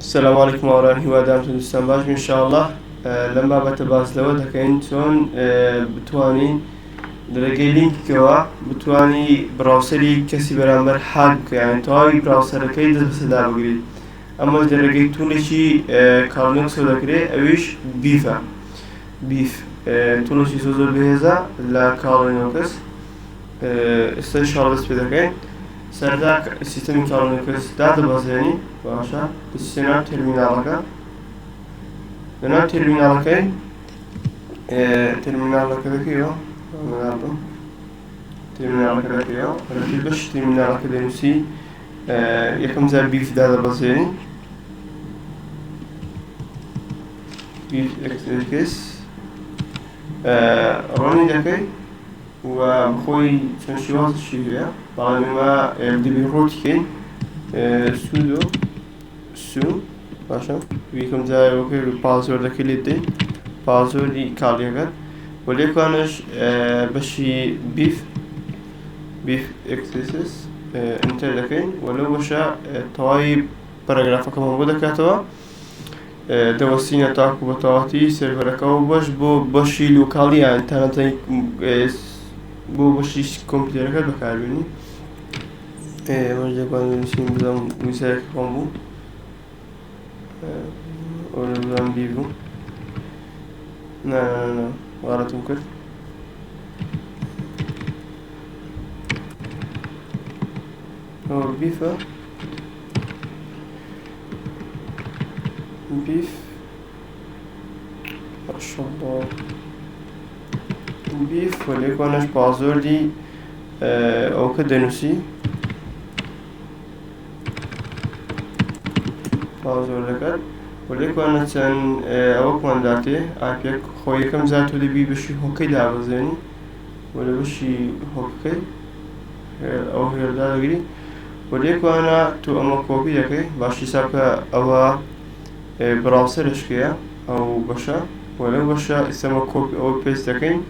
السلام عليكم ورحمة الله وبركاته دوستان باش إن شاء الله. لما بتباز لو دكين تون بتوانين درجة لينك كوا بتواني براوسري كسي برامبر حق يعني تواي براوسر كيد بسدا بقري أما درجة توني شي كارنوك سودا كري أويش بيف توني شي سوزو بهذا لا كارنوكس استنشال بس بدكين سرداك السيستم كارنوكس داتا بازيني باشا السنة ترمينالك لنا ترمينالك ترمينالك ذكيو نعرفه ترمينالك ذكيو رتي باش ترمينالك دنسي يكم زي بيف داتا بازيني بيف اكس روني دكي وبخوي تنشيوات الشيء بعد ما دبي روتين سودو سو باشا ويكم زي اوكي الباسورد كليتي باسورد كاليغات وليكونش بشي بيف اكسسس انت لكن ولو وشا طواي باراجراف كما موجودة كاتوا دوسينا تاكو بتواتي سيرفركو باش بشي لوكالي يعني انترنت بو بشي كمبيوتر بكاربيني مرجع قانون نسيم بزام ويساك قنبو ولا بزام بيفو لا غلط ممكن هو بيفا بيف ما شاء الله بيف وليكونش بازوردي او كدنسي بازور لكات وليكون مثلا اوك من ذاتي عارفك خوي كم ذاته اللي بي بشي هوكي دعوة زيني ولا بشي هوكي او هير دارجري وليكون تو اما كوبي دكي باشي سابقا او براوسر اشكيا او بشا ولا بشا اسمه كوبي او بيست دكين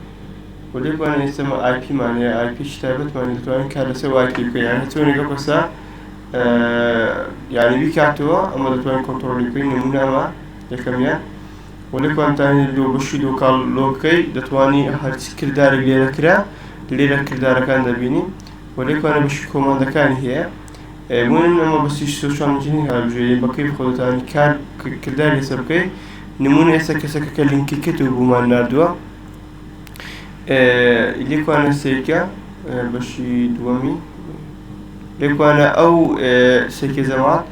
وليكون اسمه اي بي معني اي بي شتابت معني توان كارسه اي بي يعني توني قبسا يعني بيكاتوا أما دتوين كنترول يكين نمونا ما يكميا ولكن تاني لو بشي لو قال لوكي دتواني هرتس كردار ليرة كردار كان دبيني ولكن أنا بشي كوماندا كان هي مون أما بس سوشيال ميديا هالجوي بكيف خدت تاني كان كردار يسبكي نمونا يسكسك كلينك كتب وما نردوا اللي كان سيكا بشي دوامي ليكوانا أو سيكي زمات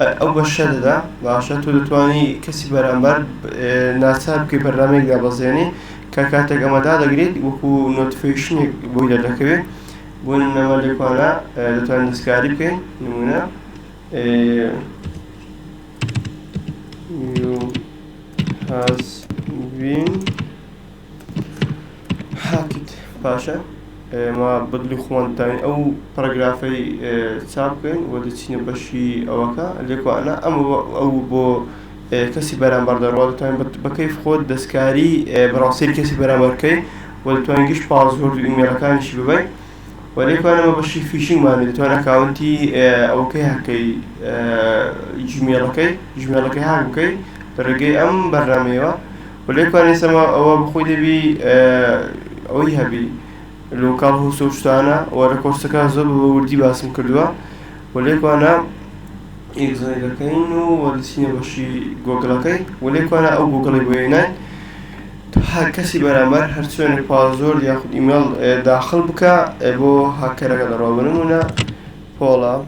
أو بشدة دا باشا تو دتواني كسي برامبر ناساب كي برنامج دا بزيني كاكاتك أما دا دقريد وكو نوتيفيشن بويدا دكبه بون نما ليكوانا دتواني نسكاري بكي نمونا you has been hacked باشا ما بدلو خوان تاني أو باراجرافي سابقين ودتشيني بشي أوكا ليكو أنا أو بو كسي برام بردار ودتوين بكيف خود دسكاري براسيل كسي برام بركي ودتوين جيش بازورد إيميل كان شي بباي وليكو أنا ما بشي فيشينج ماني دتوين أكاونتي أوكي هكي جميل كي هاكي درجي أم برنامجوا وليكو أنا سما أو بخوي دبي أوي هبي لوكال هو سوشتانا ولا كورسكا زب وردي باسم كردوا وليكو أنا إكزايدا كينو ودسيني بشي جوجلاكي وليكو أنا أو جوجل بوينان هكسي برامر هرتسون بازور ياخد إيميل داخل بكا بو هكرا قدروا بنمونا بولا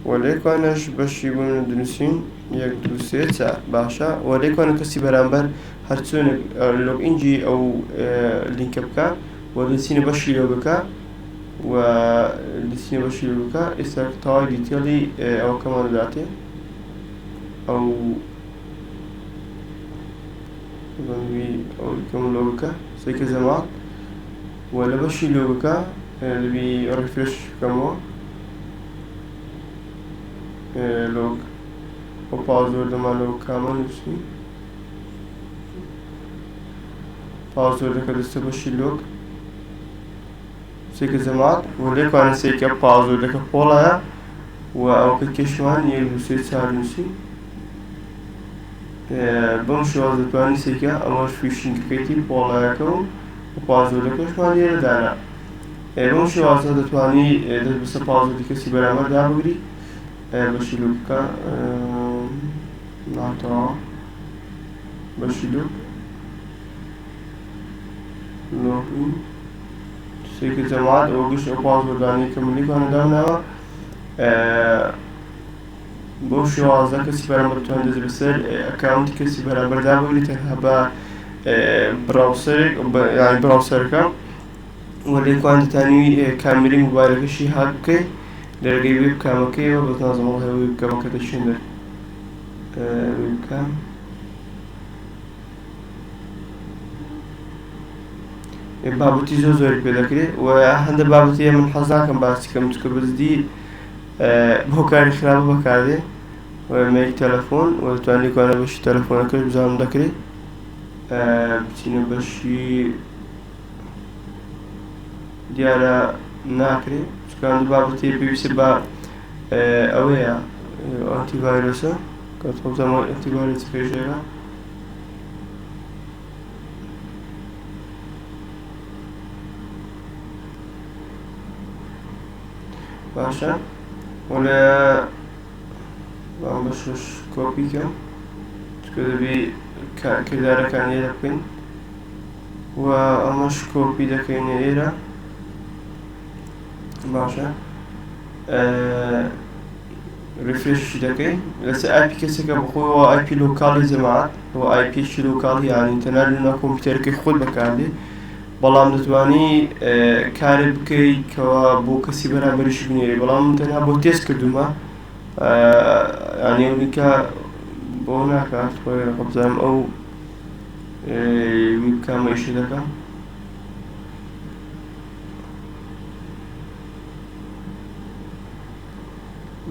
وليكو أنا بشي بون دنسين يك دوسيت باشا وليكو أنا كسي برامر هرتسون لوج إنجي أو لينك بكا ولسيني بشي لو بكا ولسيني بشي لو بكا استاك تاي ديتيلي أو كمان ذاتي أو كم لو بكا سيك زمان ولا بشي لو بكا اللي بي ريفرش كمان لوج أو بازورد ما لوج كمان نفسي بازورد كده بشي لوج سيك زمان وليكو أنا سيك بازورد كبولا و ئەو کەشمان یەک دو سێ چوار نووسی بەم شێوازە دەتوانی سێکە ئەمەش فیشینگەکەیتی پۆڵایەکە و پازۆرەکەشمان لێرەدانا بەم شێوازە دەتوانی دەست بەسەر پازۆری کەسی بەرامبەر دابگری بەشی لوکەکە ناتەوە بەشی لوک لۆپین سێکە جەماعەت ئەوە گشت ئەو پازۆردانەی کە ملیکانەداناوە بۆ شێوازە کەسی بەرامبەر دەتوانێت دەست بەسەر ئەکاونتی کەسی بەرامبەر دابگری تەنها بە براوسەرێک یانی براوسەرەکە و لێکوان دەتانی کامێرەی موبایلەکەشی هاک بکەیت لەرگەی وێبکامەکەیەوە بەس نازانم هەوی وێبکامەکە دەشێنێت وێبکام بابەتی زۆر پێ دەکرێت و هەندێک بابەتی من حەز ناکەم باسی کەم چکە بەزدی بۆ کاری خراپە بەکاردێ مەیل تەلەفۆن و دەتوانێت لێکوانە بەشی تەلەفۆنەکەش بزانم دەکرێت بچینە بەشی دیارە ناکرێت چکان بابەتی پێویستە بە ئەوەیە ئەنتیڤایرۆسە کە تۆزەمە ئەنتیڤایرۆس پێشێرە باشە وەلە بەشش کۆپیکەم چکە دەبێ کردارەکان لێرە بکەین و ئەمەش کۆپی دەکەینە ئێرە باشە ریفرێشی دەکەی لەسەر ئایپی کەسێکە بخۆیەوە ئایپی لۆکاڵی جەماعەت و ئایپیشی لۆکاڵی یانی تەنها لەناو کۆمپیوتەرەکەی خۆت بەکاردێ بەڵام دەتوانی کارێک بکەیت کەوا بۆ کەسی بەرامبەریش بنێری بەڵام من تەنها بۆ تێست کردومە یانی ئەولیکە بۆ ناکات خۆی خۆبزانم ئەو ویبکامە ئیشی دەکەم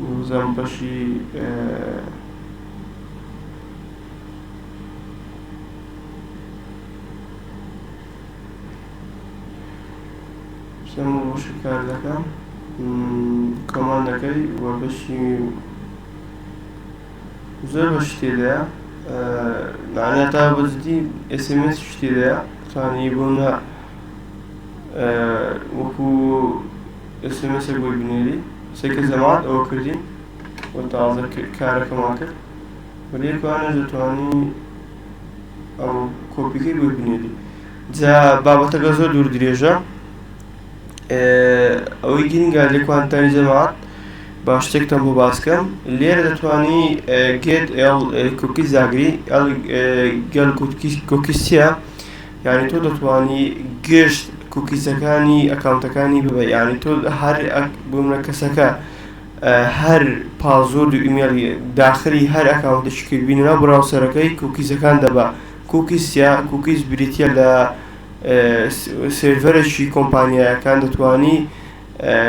وزەم بەشی سەم بۆشی کار دەکەم کۆماندەکەی و بەشی زۆر بەش تێدایە معنی تا بەزدی SMS تێدایە توانی بۆنە وەکو SMS بۆی بنێری سێکە جەماعەت ئەوە کردین و تازە کارەکەمان کرد و لێکوانە دەتوانی ئەو کۆپیکەی بۆی بنێری جا بابەتەکە زۆر دوور درێژە ئەوەی گرنگە لێکوانتانی جەماعەت با شتێکتان بۆ باسکەم لێرە دەتوانی گێت کوکیز داگری گەل کوکیز چییە یعنی تۆ دەتوانی گشت کوکیزەکانی ئەکاونتەکانی ببە یعنی تۆ هەر بوومە کەسەکە هەر پازۆرد و ئیمێلی داخلی هەر ئەکاونتێکی کرد بینە براوسەرەکەی کوکیزەکان دەبە کوکیز چییە کوکیز بریتیە لە سێڤەرێکی کۆمپانیایەکان دەتوانی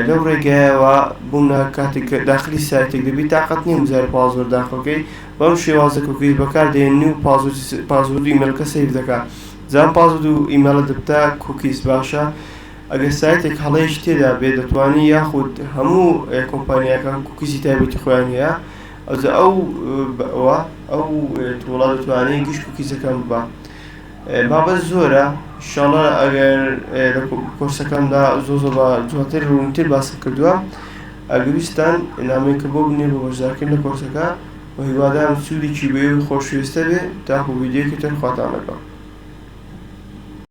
لەو ڕێگایەوە بوومە کاتێک داخلی سایتێک دەبێت تاقەت نییە بزار پازۆر داخڵەکەی بەم شێوازە کوکیز بەکاردێنی و پازۆر و ئیمێلەکە سەیڤ دەکات زان پازۆر و ئیمێلە دەبتە کوکیز باشە ئەگەر سایتێک هەڵەیەش تێدا بێت دەتوانی یاخود هەموو کۆمپانیاکان کوکیزی تایبەتی خۆیان هەیە ئەو تۆڵە دەتوانێت گشت کوکیزەکان ببە بابەت زۆرە ئینشاڵڵا ئەگەر لە کۆرسەکاندا زۆر جواتر ڕوونتر باسم کردووە ئەگەویستان نامەیەکە بۆ بنێ بۆ بەشدارکردن لە کۆرسەکە و هیوادارم سوودێکی بێ و خۆشویستە بێ تاکو ڤیدیۆیەکی تر خواتان لەگەڵ